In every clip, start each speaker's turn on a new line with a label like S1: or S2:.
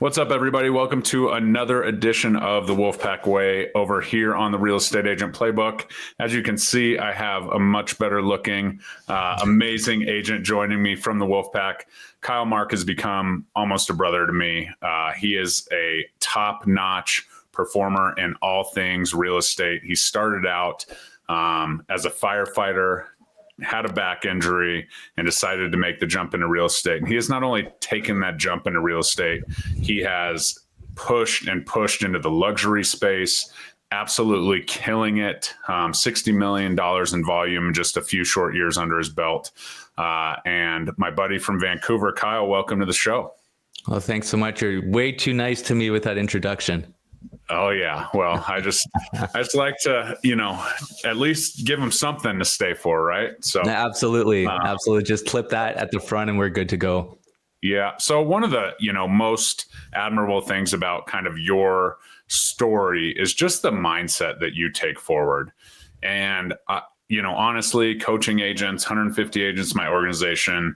S1: What's up, everybody? Welcome to another edition of the Wolfpack Way over here on the Real Estate Agent Playbook. As you can see, I have a much better looking, amazing agent joining me from the Wolfpack. Kyle.Mark has become almost a brother to me. He is a top-notch performer in all things real estate. He started out as a firefighter, had a back injury, and decided to make the jump into real estate. And he has not only taken that jump into real estate, he has pushed into the luxury space, absolutely killing it. $60 million in volume in just a few short years under his belt. And my buddy from Vancouver, Kyle, welcome to the show.
S2: Well, thanks so much. You're way too nice to me with that introduction.
S1: Oh yeah. Well, I just like to, at least give them something to stay for, right? So
S2: absolutely. Just clip that at the front and we're good to go.
S1: Yeah. So one of the, most admirable things about kind of your story is just the mindset that you take forward. And, honestly, coaching agents, 150 agents, my organization,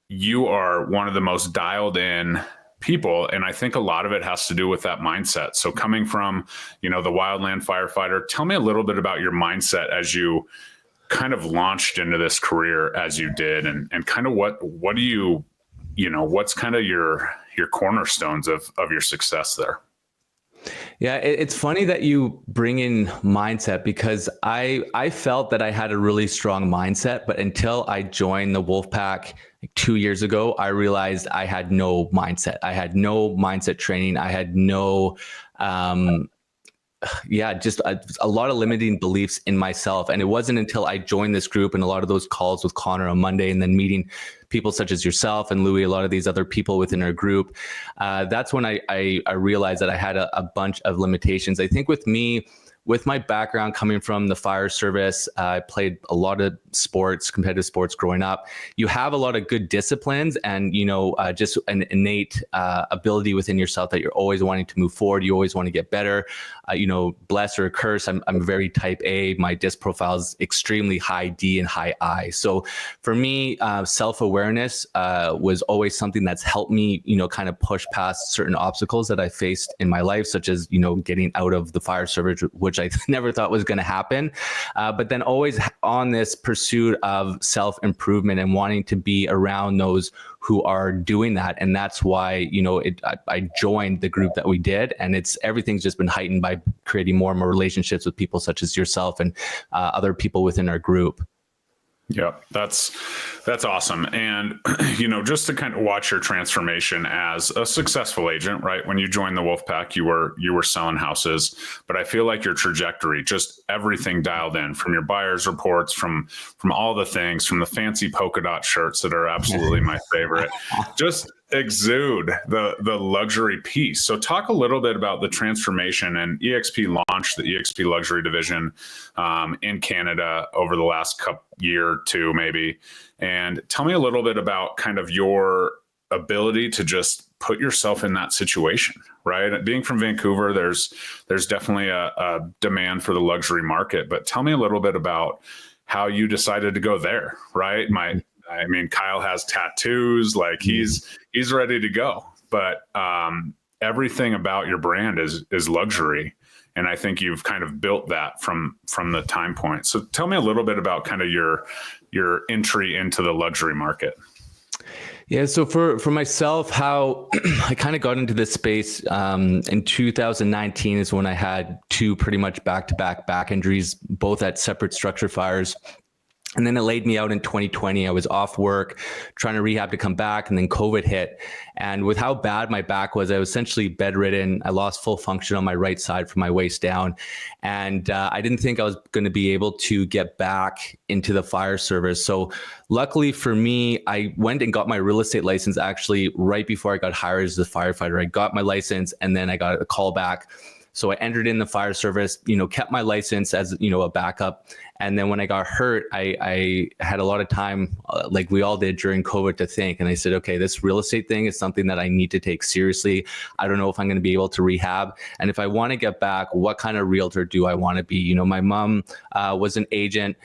S1: you are one of the most dialed in people. And I think a lot of it has to do with that mindset. So coming from, the wildland firefighter, tell me a little bit about your mindset as you kind of launched into this career as you did, and kind of what do you, what's kind of your cornerstones of your success there?
S2: Yeah, it's funny that you bring in mindset, because I felt that I had a really strong mindset, but until I joined the Wolfpack like 2 years ago, I realized I had no mindset. I had no mindset training. I had no, just a lot of limiting beliefs in myself. And it wasn't until I joined this group and a lot of those calls with Connor on Monday, and then meeting people such as yourself and Louis, a lot of these other people within our group, that's when I realized that I had a bunch of limitations. I think with me, with my background coming from the fire service, I played a lot of sports, competitive sports growing up. You have a lot of good disciplines and, just an innate ability within yourself that you're always wanting to move forward. You always want to get better. Bless or curse, I'm very type A. My disc profile is extremely high D and high I. So for me, self-awareness was always something that's helped me, kind of push past certain obstacles that I faced in my life, such as, getting out of the fire service, which I never thought was going to happen. But then always on this pursuit of self-improvement and wanting to be around those who are doing that. And that's why, I joined the group that we did, and everything's just been heightened by creating more and more relationships with people such as yourself and other people within our group.
S1: Yeah, that's awesome. And, just to kind of watch your transformation as a successful agent, right? When you joined the Wolfpack, you were selling houses, but I feel like your trajectory, just everything dialed in, from your buyer's reports, from all the things, from the fancy polka dot shirts that are absolutely my favorite, just exude the luxury piece. So talk a little bit about the transformation. And EXP launched the EXP luxury division in Canada over the last year or two, maybe. And tell me a little bit about kind of your ability to just put yourself in that situation, right? Being from Vancouver, there's definitely a demand for the luxury market, but tell me a little bit about how you decided to go there, right? Kyle has tattoos, like he's ready to go, but everything about your brand is luxury. And I think you've kind of built that from the time point. So tell me a little bit about kind of your entry into the luxury market.
S2: Yeah. So for myself, how I kind of got into this space in 2019 is when I had two pretty much back-to-back back injuries, both at separate structure fires. And then it laid me out in 2020. I was off work, trying to rehab to come back, and then COVID hit. And with how bad my back was, I was essentially bedridden. I lost full function on my right side from my waist down. And I didn't think I was going to be able to get back into the fire service. So luckily for me, I went and got my real estate license actually right before I got hired as a firefighter. I got my license and then I got a call back. So I entered in the fire service, kept my license as, a backup. And then when I got hurt, I had a lot of time, like we all did during COVID, to think. And I said, okay, this real estate thing is something that I need to take seriously. I don't know if I'm going to be able to rehab. And if I want to get back, what kind of realtor do I want to be? My mom was an agent.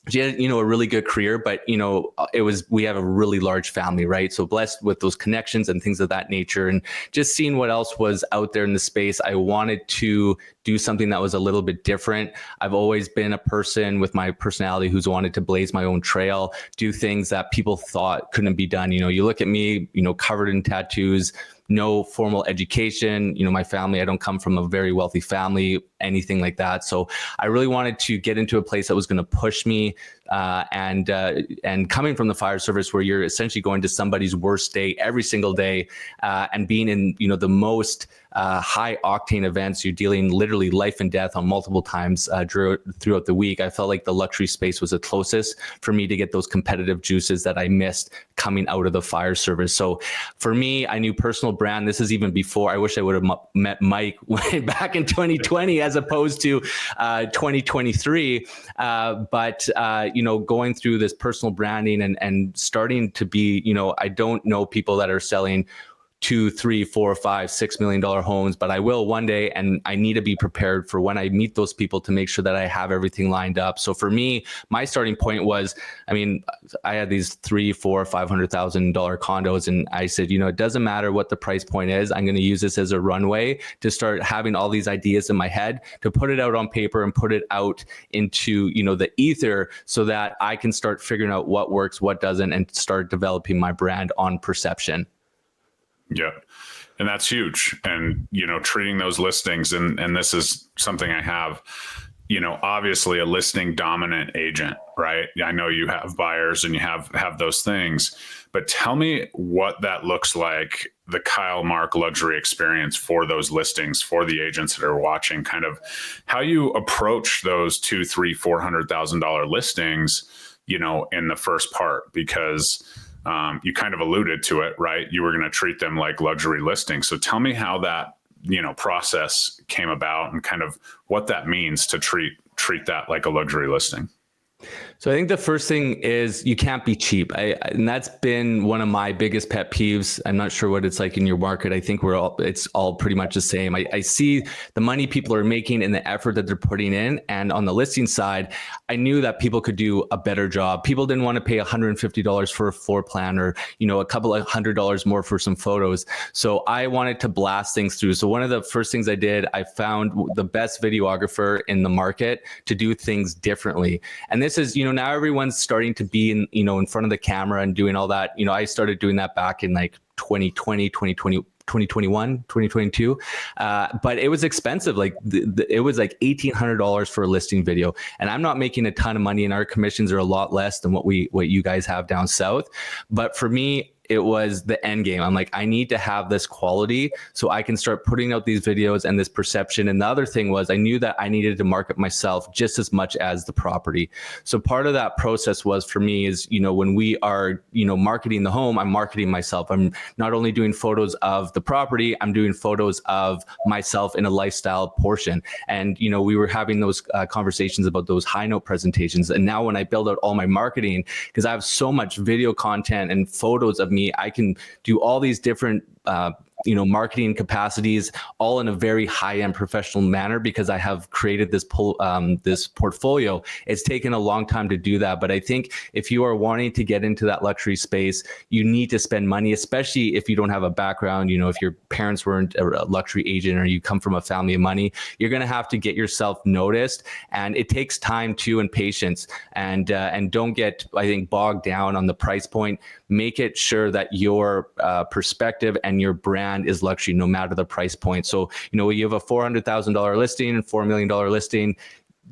S2: she had, a really good career, but, we have a really large family, right? So blessed with those connections and things of that nature, and just seeing what else was out there in the space. I wanted to do something that was a little bit different. I've always been a person with my personality who's wanted to blaze my own trail, do things that people thought couldn't be done. You look at me, covered in tattoos, no formal education. My family, I don't come from a very wealthy family, anything like that. So I really wanted to get into a place that was going to push me. And coming from the fire service, where you're essentially going to somebody's worst day every single day, and being in, the most high octane events, you're dealing literally life and death on multiple times throughout the week. I felt like the luxury space was the closest for me to get those competitive juices that I missed coming out of the fire service. So for me, I knew personal brand. This is even before. I wish I would have met Mike way back in 2020 as opposed to 2023. But going through this personal branding and starting to be, I don't know people that are selling $2, $3, $4, $5, $6 million homes, but I will one day, and I need to be prepared for when I meet those people to make sure that I have everything lined up. So for me, my starting point was, I had these $300,000, $400,000, $500,000 condos, and I said, it doesn't matter what the price point is. I'm going to use this as a runway to start having all these ideas in my head, to put it out on paper and put it out into, the ether, so that I can start figuring out what works, what doesn't, and start developing my brand on perception.
S1: Yeah. And that's huge. And, treating those listings, and this is something I have, obviously a listing dominant agent, right? I know you have buyers and you have those things, but tell me what that looks like, the Kyle.Mark luxury experience for those listings, for the agents that are watching, kind of how you approach those $200,000, $300,000, $400,000 listings, in the first part, because you kind of alluded to it, right? You were going to treat them like luxury listings. So tell me how that, process came about, and kind of what that means to treat that like a luxury listing.
S2: So I think the first thing is you can't be cheap. And that's been one of my biggest pet peeves. I'm not sure what it's like in your market. I think it's all pretty much the same. I see the money people are making and the effort that they're putting in. And on the listing side, I knew that people could do a better job. People didn't want to pay $150 for a floor plan, or, a couple of $100 more for some photos. So I wanted to blast things through. So one of the first things I did, I found the best videographer in the market to do things differently. And this is, now everyone's starting to be in front of the camera and doing all that. I started doing that back in like 2020, 2021, 2022. But it was expensive. Like it was like $1,800 for a listing video. And I'm not making a ton of money, and our commissions are a lot less than what you guys have down south. But for me, it was the end game. I'm like, I need to have this quality so I can start putting out these videos and this perception. And the other thing was, I knew that I needed to market myself just as much as the property. So part of that process was, for me, is, when we are, marketing the home, I'm marketing myself. I'm not only doing photos of the property, I'm doing photos of myself in a lifestyle portion. And, we were having those conversations about those high note presentations. And now when I build out all my marketing, because I have so much video content and photos of me, I can do all these different marketing capacities, all in a very high-end professional manner, because I have created this portfolio. It's taken a long time to do that, but I think if you are wanting to get into that luxury space, you need to spend money, especially if you don't have a background. If your parents weren't a luxury agent, or you come from a family of money, you're going to have to get yourself noticed, and it takes time too, and patience. And don't get, I think, bogged down on the price point. Make it sure that your perspective and your brand is luxury, no matter the price point. So, you have a $400,000 listing and $4 million listing.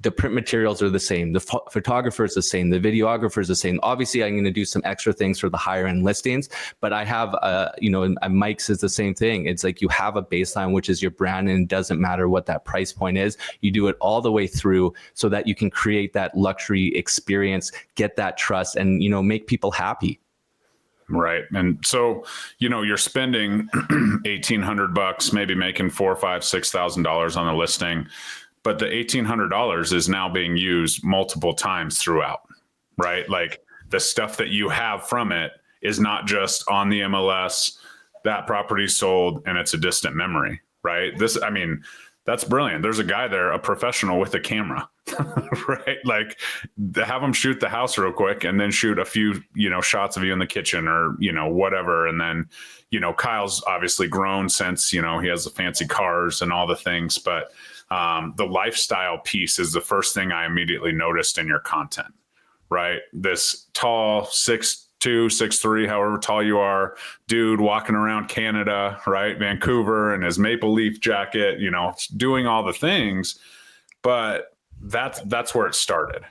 S2: The print materials are the same. The photographer is the same. The videographer is the same. Obviously, I'm going to do some extra things for the higher end listings, but I have, and Mike's is the same thing. It's like you have a baseline, which is your brand, and it doesn't matter what that price point is. You do it all the way through so that you can create that luxury experience, get that trust, and, make people happy.
S1: Right. And so, you're spending $1,800, maybe making $4,000, $5,000, $6,000 on the listing, but the $1,800 is now being used multiple times throughout, right? Like the stuff that you have from it is not just on the MLS, that property sold and it's a distant memory, right? That's brilliant. There's a guy there, a professional with a camera, right? Like have him shoot the house real quick and then shoot a few, shots of you in the kitchen or, whatever. And then, Kyle's obviously grown since, he has the fancy cars and all the things, but the lifestyle piece is the first thing I immediately noticed in your content, right? This tall 6'2", 6'3", however tall you are, dude walking around Canada, right? Vancouver in his maple leaf jacket, doing all the things. But that's where it started,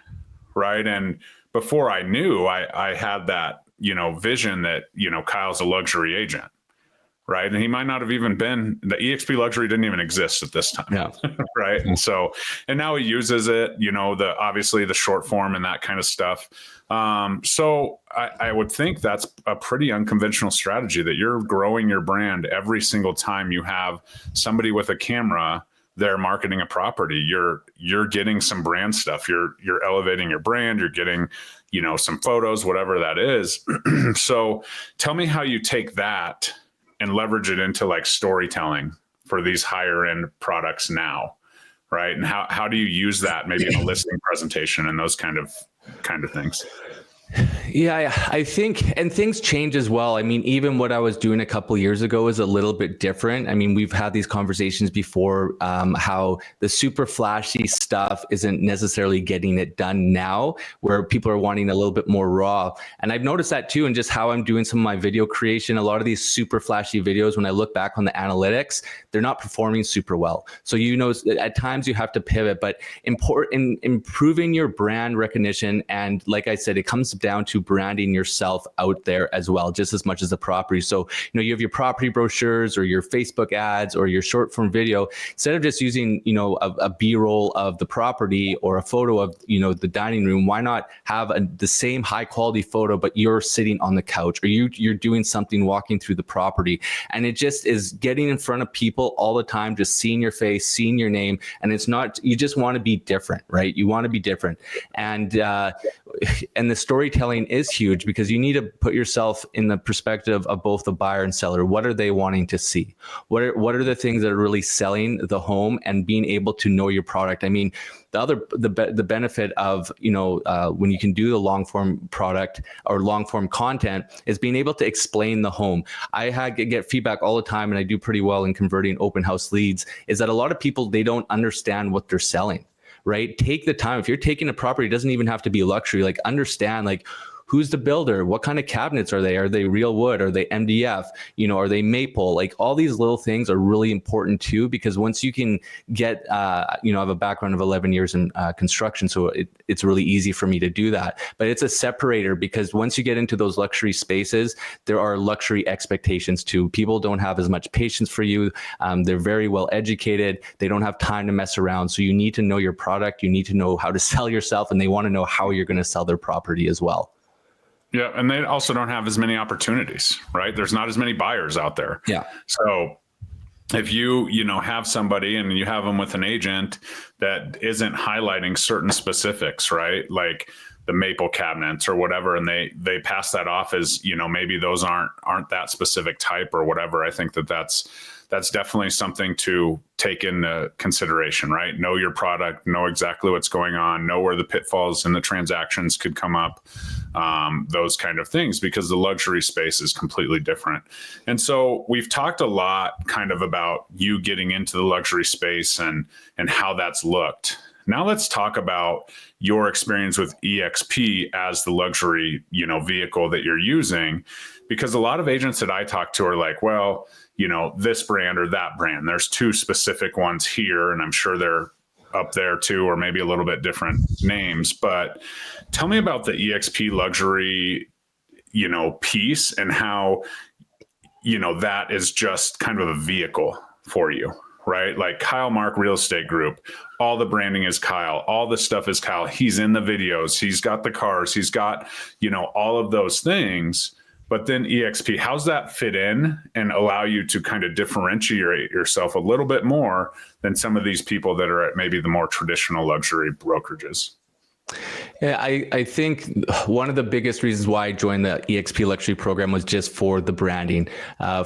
S1: right? And before I knew, I had that, vision that, Kyle's a luxury agent, right? And he might not have even been, the EXP luxury didn't even exist at this time.
S2: Yeah.
S1: Right. And so, and now he uses it, obviously the short form and that kind of stuff. So I would think that's a pretty unconventional strategy, that you're growing your brand every single time you have somebody with a camera there marketing a property. You're getting some brand stuff. You're elevating your brand. You're getting, some photos, whatever that is. So tell me how you take that and leverage it into like storytelling for these higher end products now, right? And how do you use that maybe in a listing presentation and those kind of things?
S2: Yeah, I think, and things change as well. I mean, even what I was doing a couple of years ago is a little bit different. I mean, we've had these conversations before, how the super flashy stuff isn't necessarily getting it done now, where people are wanting a little bit more raw. And I've noticed that too, in just how I'm doing some of my video creation. A lot of these super flashy videos, when I look back on the analytics, they're not performing super well. So, at times you have to pivot, but improving your brand recognition. And like I said, it comes down to branding yourself out there as well, just as much as the property. So, you have your property brochures or your Facebook ads or your short form video. Instead of just using, a B-roll of the property or a photo of, the dining room, why not have the same high quality photo, but you're sitting on the couch or you're doing something walking through the property. And it just is getting in front of people all the time, just seeing your face, seeing your name. And it's not, you just want to be different, right? You want to be different. And the storytelling is huge, because you need to put yourself in the perspective of both the buyer and seller. What are they wanting to see? What are the things that are really selling the home, and being able to know your product? I mean, the benefit of, when you can do the long form product or long form content is being able to explain the home. I get feedback all the time, and I do pretty well in converting open house leads, is that a lot of people, they don't understand what they're selling. Right? Take the time. If you're taking a property, it doesn't even have to be luxury. Like, understand, like, who's the builder? What kind of cabinets are they? Are they real wood? Are they MDF? Are they maple? Like, all these little things are really important too, because once you can get, I have a background of 11 years in construction, so it's really easy for me to do that. But it's a separator, because once you get into those luxury spaces, there are luxury expectations too. People don't have as much patience for you. They're very well educated. They don't have time to mess around. So you need to know your product. You need to know how to sell yourself, and they want to know how you're going to sell their property as well.
S1: Yeah. And they also don't have as many opportunities, right? There's not as many buyers out there.
S2: Yeah.
S1: So if you have somebody and you have them with an agent that isn't highlighting certain specifics, right? Like the maple cabinets or whatever, and they pass that off as, maybe those aren't that specific type or whatever. I think that's definitely something to take into consideration, right? Know your product, know exactly what's going on, know where the pitfalls in the transactions could come up, those kind of things, because the luxury space is completely different. And so we've talked a lot kind of about you getting into the luxury space and how that's looked. Now let's talk about your experience with EXP as the luxury, vehicle that you're using, because a lot of agents that I talk to are like, well, this brand or that brand, there's two specific ones here, and I'm sure they're up there too, or maybe a little bit different names. But tell me about the EXP luxury, piece, and how, that is just kind of a vehicle for you, right? Like Kyle.Mark Real Estate Group, all the branding is Kyle, all the stuff is Kyle. He's in the videos, he's got the cars, he's got, all of those things. But then EXP, how's that fit in and allow you to kind of differentiate yourself a little bit more than some of these people that are at maybe the more traditional luxury brokerages?
S2: Yeah, I think one of the biggest reasons why I joined the EXP Luxury program was just for the branding.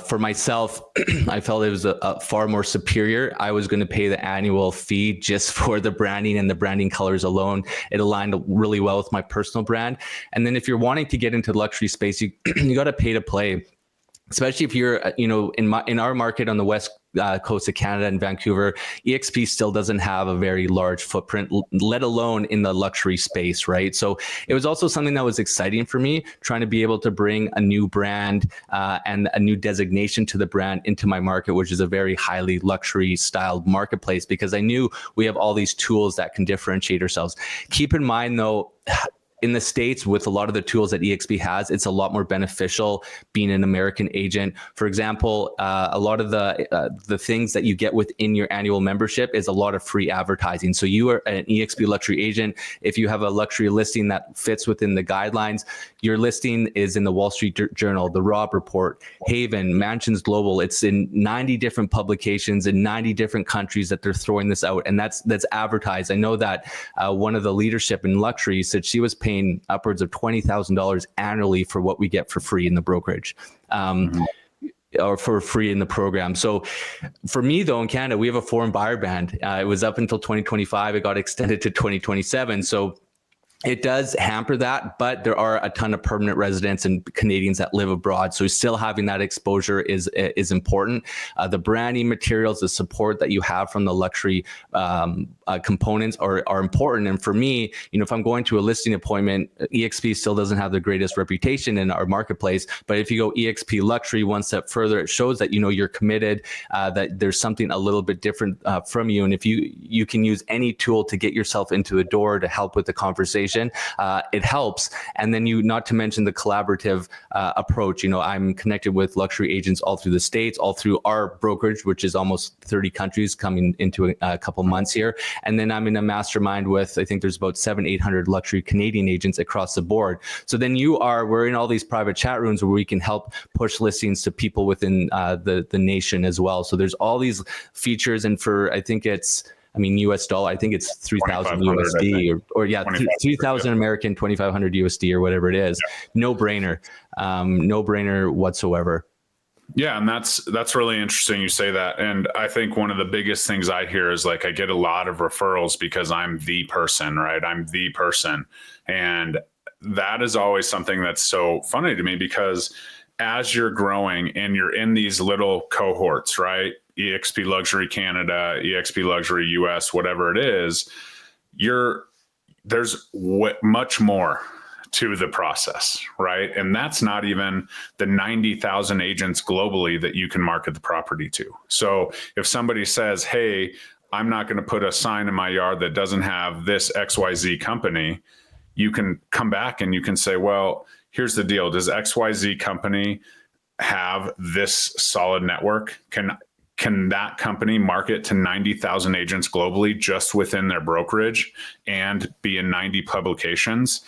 S2: For myself, I felt it was a far more superior. I was going to pay the annual fee just for the branding and the branding colors alone. It aligned really well with my personal brand. And then if you're wanting to get into the luxury space, you got to pay to play. Especially if you're, in our market on the west coast of Canada and Vancouver, EXP still doesn't have a very large footprint, let alone in the luxury space, right? So it was also something that was exciting for me, trying to be able to bring a new brand and a new designation to the brand into my market, which is a very highly luxury styled marketplace, because I knew we have all these tools that can differentiate ourselves. Keep in mind though, in the States, with a lot of the tools that EXP has, it's a lot more beneficial being an American agent. For example, a lot of the things that you get within your annual membership is a lot of free advertising. So you are an EXP luxury agent. If you have a luxury listing that fits within the guidelines, your listing is in the Wall Street Journal, the Robb Report, Haven, Mansions Global. It's in 90 different publications in 90 different countries that they're throwing this out, and that's advertised. I know that one of the leadership in luxury said she was paying upwards of $20,000 annually for what we get for free in the brokerage. Or for free in the program. So for me though, in Canada, we have a foreign buyer ban. It was up until 2025. It got extended to 2027. So it does hamper that, but there are a ton of permanent residents and Canadians that live abroad. So still having that exposure is important. The branding materials, the support that you have from the luxury components are important. And for me, if I'm going to a listing appointment, EXP still doesn't have the greatest reputation in our marketplace. But if you go EXP luxury one step further, it shows that, you're committed, that there's something a little bit different from you. And if you can use any tool to get yourself into the door to help with the conversation, it helps. And then not to mention the collaborative approach. I'm connected with luxury agents all through the States, all through our brokerage, which is almost 30 countries coming into a couple months here. And then I'm in a mastermind with, I think there's about 700-800 luxury Canadian agents across the board. So then we're in all these private chat rooms where we can help push listings to people within the nation as well. So there's all these features, and I think it's US dollar, I think it's 3,000 USD or 3,000 American, 2,500 USD or whatever it is. Yeah. No brainer whatsoever.
S1: Yeah. And that's really interesting you say that. And I think one of the biggest things I hear is I get a lot of referrals because I'm the person, right? I'm the person. And that is always something that's so funny to me, because as you're growing and you're in these little cohorts, right? EXP Luxury Canada, EXP Luxury US, whatever it is, there's much more to the process, right? And that's not even the 90,000 agents globally that you can market the property to. So if somebody says, hey, I'm not going to put a sign in my yard that doesn't have this XYZ company, you can come back and you can say, well, here's the deal. Does XYZ company have this solid network? Can that company market to 90,000 agents globally just within their brokerage and be in 90 publications?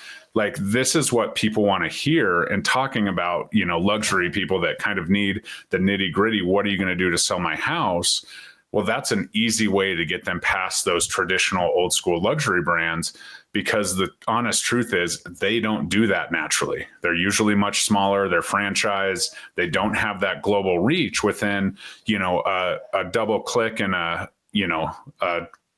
S1: This is what people want to hear. And talking about, luxury people that kind of need the nitty gritty. What are you going to do to sell my house? Well, that's an easy way to get them past those traditional old school luxury brands, because the honest truth is they don't do that naturally. They're usually much smaller. They're franchise. They don't have that global reach within, a double click and a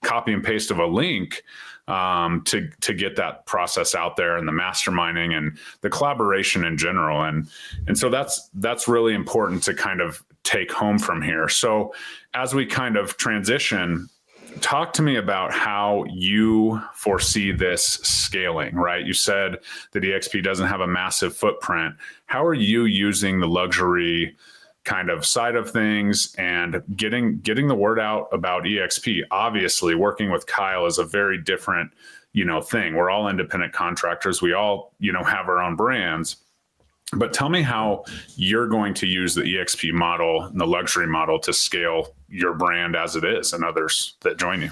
S1: copy and paste of a link to get that process out there, and the masterminding and the collaboration in general. And so that's really important to kind of take home from here. So as we kind of transition, talk to me about how you foresee this scaling, right? You said that EXP doesn't have a massive footprint. How are you using the luxury kind of side of things and getting the word out about EXP? Obviously, working with Kyle is a very different, thing. We're all independent contractors. We all, have our own brands. But tell me how you're going to use the EXP model and the luxury model to scale your brand as it is and others that join you.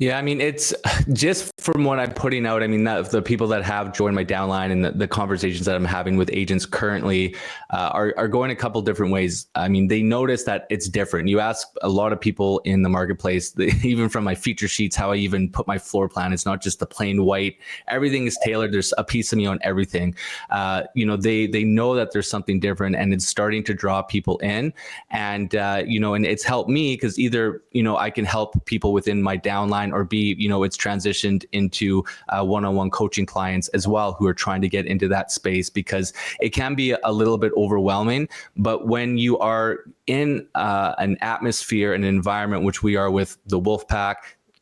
S2: Yeah, I mean, it's just from what I'm putting out. I mean, the people that have joined my downline and the conversations that I'm having with agents currently are going a couple different ways. I mean, they notice that it's different. You ask a lot of people in the marketplace, even from my feature sheets, how I even put my floor plan. It's not just the plain white. Everything is tailored. There's a piece of me on everything. They know that there's something different, and it's starting to draw people in. And and it's helped me because either I can help people within my downline, or B, it's transitioned into one-on-one coaching clients as well who are trying to get into that space, because it can be a little bit overwhelming. But when you are in an atmosphere, an environment, which we are with the Wolfpack,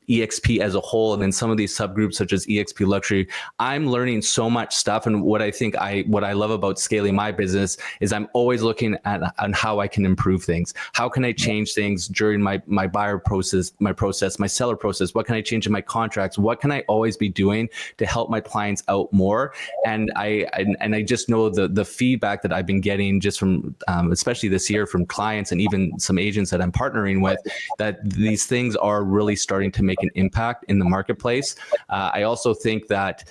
S2: EXP as a whole, and then some of these subgroups such as EXP Luxury, I'm learning so much stuff. And what I love about scaling my business is I'm always looking at on how I can improve things. How can I change things during my buyer process, my seller process? What can I change in my contracts? What can I always be doing to help my clients out more? And I just know the feedback that I've been getting just from, especially this year, from clients and even some agents that I'm partnering with, that these things are really starting to make an impact in the marketplace. I also think that,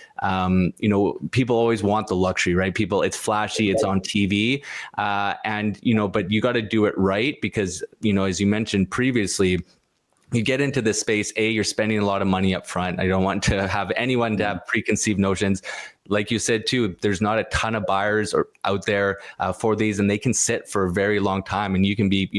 S2: people always want the luxury, right? It's flashy, it's on TV, but you got to do it right, because, as you mentioned previously, you get into this space, you're spending a lot of money up front. I don't want to have anyone to have preconceived notions. Like you said too, there's not a ton of buyers out there for these, and they can sit for a very long time. And you can be,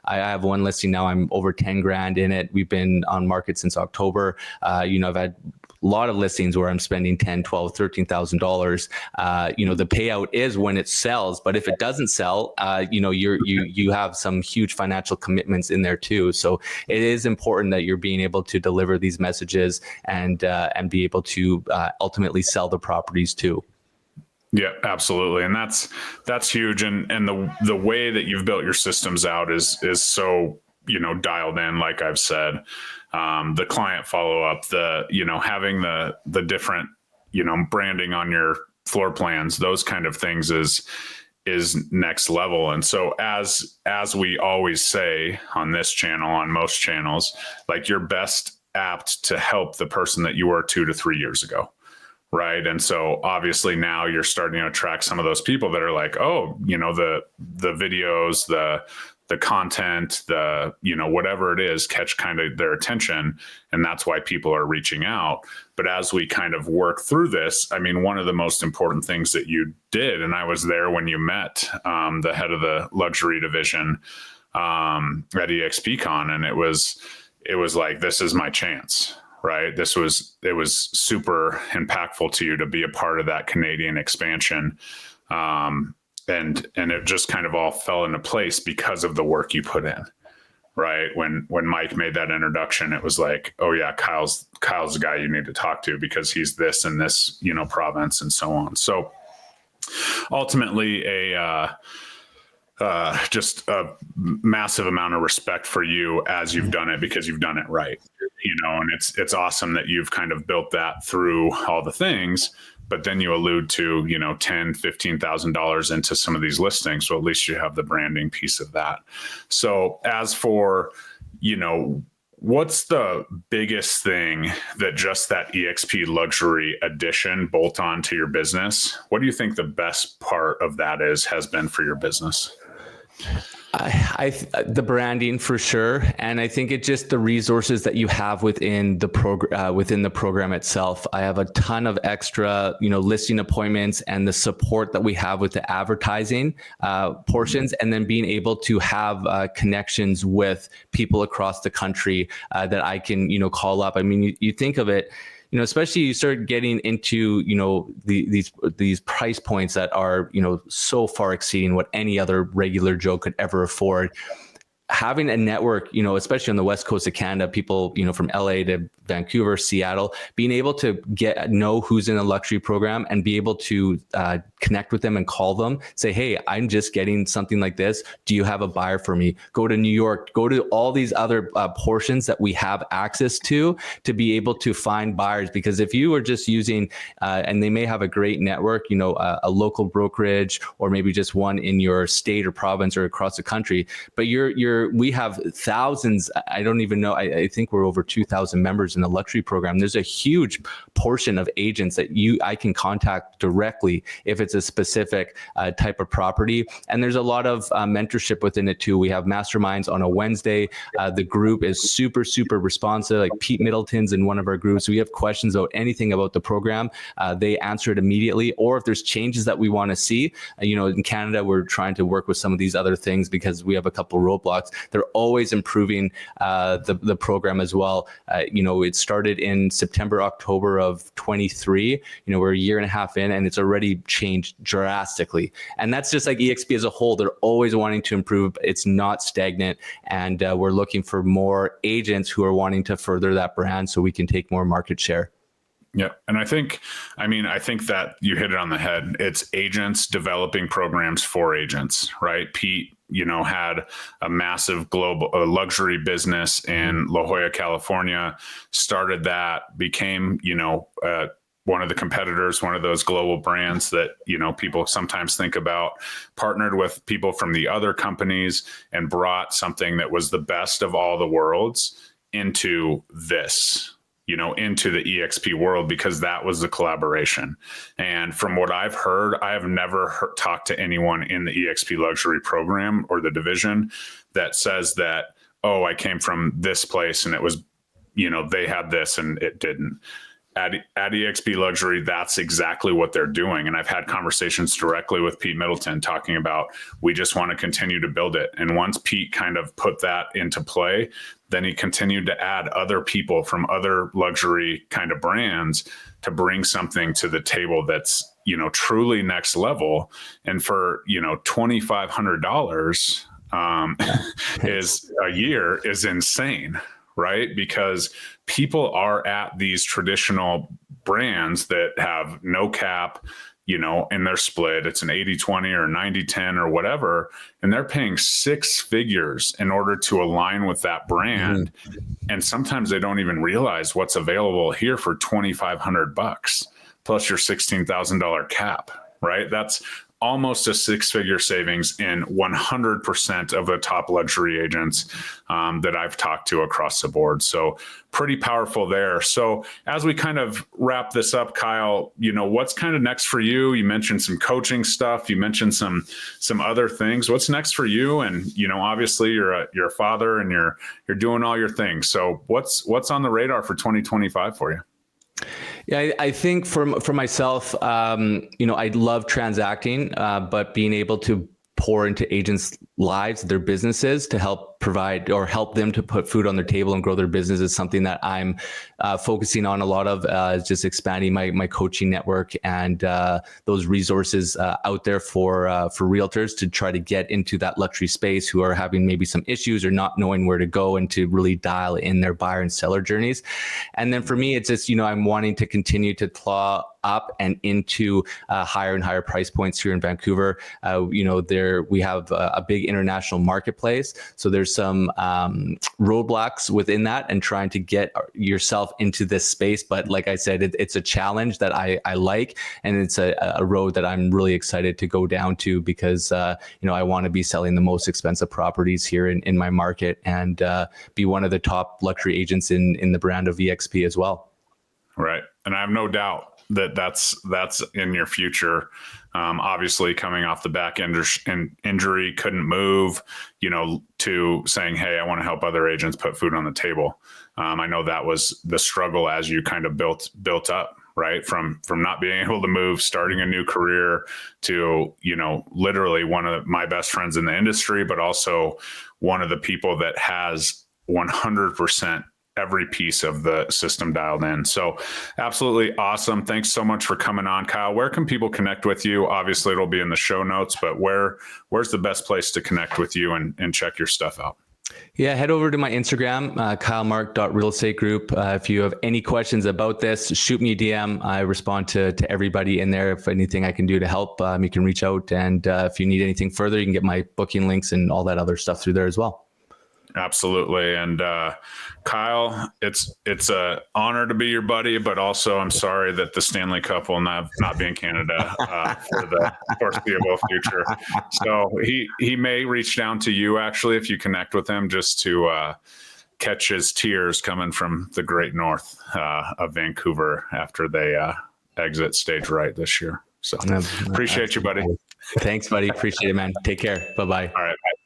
S2: I have one listing now, I'm over 10 grand in it. We've been on market since October. I've had a lot of listings where I'm spending $10,000, $12,000, $13,000. The payout is when it sells, but if it doesn't sell, you have some huge financial commitments in there too. So it is important that you're being able to deliver these messages and be able to ultimately sell the properties too.
S1: Yeah, absolutely. And that's huge. And the way that you've built your systems out is so, dialed in, like I've said. The client follow-up, having the different, branding on your floor plans, those kind of things is next level. And so as we always say on this channel, on most channels, like, you're best apt to help the person that you were 2 to 3 years ago. Right. And so obviously now you're starting to attract some of those people that are like, oh, the videos, the content, whatever it is, catch kind of their attention. And that's why people are reaching out. But as we kind of work through this, I mean, one of the most important things that you did, and I was there when you met the head of the luxury division at EXPCon, and it was like, this is my chance. Right. It was super impactful to you to be a part of that Canadian expansion. And it just kind of all fell into place because of the work you put in. Right. When Mike made that introduction, it was like, oh yeah, Kyle's the guy you need to talk to, because he's this and this, province and so on. So ultimately just a massive amount of respect for you as you've done it, because you've done it right, and it's awesome that you've kind of built that through all the things. But then you allude to, $10,000, $15,000 into some of these listings. So at least you have the branding piece of that. So as for, what's the biggest thing that just that EXP luxury addition bolt on to your business? What do you think the best part of that has been for your business?
S2: The branding for sure, and I think it's just the resources that you have within the program itself. I have a ton of extra, listing appointments, and the support that we have with the advertising portions, and then being able to have connections with people across the country that I can, call up. I mean, you think of it. Especially you start getting into, these price points that are, so far exceeding what any other regular Joe could ever afford. Having a network, especially on the West Coast of Canada, people, from LA to Vancouver, Seattle, being able to know who's in a luxury program and be able to connect with them and call them, say, hey, I'm just getting something like this. Do you have a buyer for me? Go to New York, go to all these other portions that we have access to be able to find buyers. Because if you are just using, and they may have a great network, a local brokerage, or maybe just one in your state or province or across the country, but you're we have thousands. I don't even know. I think we're over 2,000 members in the luxury program. There's a huge portion of agents that I can contact directly if it's a specific type of property. And there's a lot of mentorship within it too. We have masterminds on a Wednesday. The group is super, super responsive. Like Pete Middleton's in one of our groups. We have questions about anything about the program. They answer it immediately. Or if there's changes that we want to see, in Canada, we're trying to work with some of these other things because we have a couple roadblocks. They're always improving the program as well. It started in September, October of 23. We're a year and a half in, and it's already changed drastically. And that's just like EXP as a whole. They're always wanting to improve. It's not stagnant. And we're looking for more agents who are wanting to further that brand so we can take more market share.
S1: Yeah. And I think that you hit it on the head. It's agents developing programs for agents, right? Pete, had a massive global luxury business in La Jolla, California, started that, became, one of the competitors, one of those global brands that, people sometimes think about, partnered with people from the other companies and brought something that was the best of all the worlds into this, into the EXP world, because that was the collaboration. And from what I've heard, I have never talked to anyone in the EXP luxury program or the division that says that, oh, I came from this place and it was, they had this and it didn't. At EXP Luxury, that's exactly what they're doing. And I've had conversations directly with Pete Middleton talking about, we just want to continue to build it. And once Pete kind of put that into play, then he continued to add other people from other luxury kind of brands to bring something to the table that's, truly next level. And for, $2,500 is a year is insane. Right? Because people are at these traditional brands that have no cap, and they're split. It's an 80-20 or 90-10 or whatever. And they're paying six figures in order to align with that brand. Mm-hmm. And sometimes they don't even realize what's available here for $2,500 plus your $16,000 cap, right? That's almost a six-figure savings in 100% of the top luxury agents that I've talked to across the board. So pretty powerful there. So as we kind of wrap this up, Kyle, what's kind of next for you? You mentioned some coaching stuff. You mentioned some other things. What's next for you? And obviously you're a father and you're doing all your things. So what's on the radar for 2025 for you?
S2: Yeah, I think for myself, I love transacting, but being able to pour into agents' lives, their businesses, to help provide or help them to put food on their table and grow their business is something that I'm focusing on a lot of, is just expanding my coaching network and those resources out there for realtors to try to get into that luxury space who are having maybe some issues or not knowing where to go, and to really dial in their buyer and seller journeys. And then for me, it's just, I'm wanting to continue to claw up and into higher and higher price points here in Vancouver. We have a big international marketplace. So there's some roadblocks within that and trying to get yourself into this space. But like I said, it's a challenge that I like, and it's a road that I'm really excited to go down to, because I want to be selling the most expensive properties here in my market, and be one of the top luxury agents in the brand of EXP as well. Right.
S1: And I have no doubt that's in your future. Obviously coming off the back injury, couldn't move, to saying, hey, I want to help other agents put food on the table. I know that was the struggle as you kind of built up, right? From not being able to move, starting a new career, to, literally one of my best friends in the industry, but also one of the people that has 100% every piece of the system dialed in. So absolutely awesome. Thanks so much for coming on, Kyle. Where can people connect with you? Obviously it'll be in the show notes, but where's the best place to connect with you and check your stuff out?
S2: Yeah, head over to my Instagram, kyle.mark.realestategroup. If you have any questions about this, shoot me a DM. I respond to everybody in there. If anything I can do to help, you can reach out. And if you need anything further, you can get my booking links and all that other stuff through there as well.
S1: Absolutely. And Kyle, it's a honor to be your buddy, but also I'm sorry that the Stanley Cup will not be in Canada for the foreseeable future. So he may reach down to you actually if you connect with him, just to catch his tears coming from the great north of Vancouver after they exit stage right this year. So appreciate you, buddy.
S2: Thanks, buddy. Appreciate it, man. Take care. Bye-bye.
S1: All right.